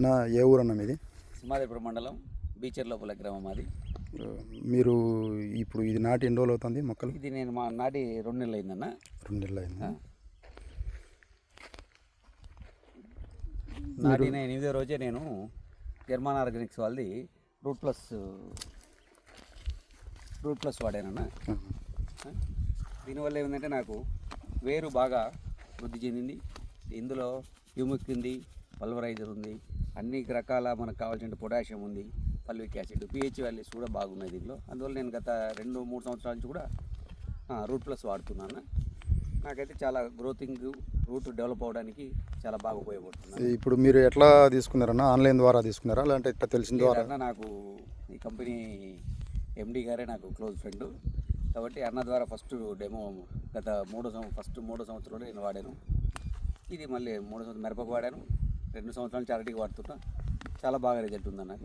నా ఏ ఊరన్నా మీది? సింహాద్రిపురం మండలం బీచర్లోపల గ్రామం అది. మీరు ఇప్పుడు ఇది నాటి ఎన్ని రోజులు అవుతుంది మొక్కలు? ఇది నేను నాటి 2 నెలలు అయిందన్న. 2 నెలలు అయింది. నాటిన 8వ రోజే నేను జర్మన్ ఆర్గానిక్స్ వాళ్ళది రూట్ ప్లస్ వాడానన్న. దీనివల్ల ఏమిటంటే నాకు వేరు బాగా వృద్ధి చెందింది. ఇందులో హ్యూమిక్ ఉంది, పల్వరైజర్ ఉంది, అన్ని రకాల మనకు కావాల్సిన పొటాషియం ఉంది, ఫల్విక్ యాసిడ్, పిహెచ్ వాల్యూస్ కూడా బాగున్నాయి దీనిలో. అందువల్ల నేను గత 2-3 సంవత్సరాల నుంచి కూడా రూట్ ప్లస్ వాడుతున్నాను. నాకైతే చాలా రూట్ డెవలప్ అవడానికి చాలా బాగా ఉపయోగపడుతుంది. ఇప్పుడు మీరు ఎట్లా తీసుకున్నారన్నా? ఆన్లైన్ ద్వారా తీసుకున్నారా లేదంటే ఇట్లా తెలిసిన ద్వారా? నాకు ఈ కంపెనీ ఎండి గారే నాకు క్లోజ్ ఫ్రెండ్ కాబట్టి అన్న ద్వారా ఫస్ట్ డెమో గత 3 సంవత్సరాలు నేను వాడాను. ఇది మళ్ళీ 3 సంవత్సరాలు మిరపకు వాడాను, 2 సంవత్సరాల నుంచి అరటికి వాడుతున్నా. చాలా బాగా రిజల్ట్ ఉందన్న.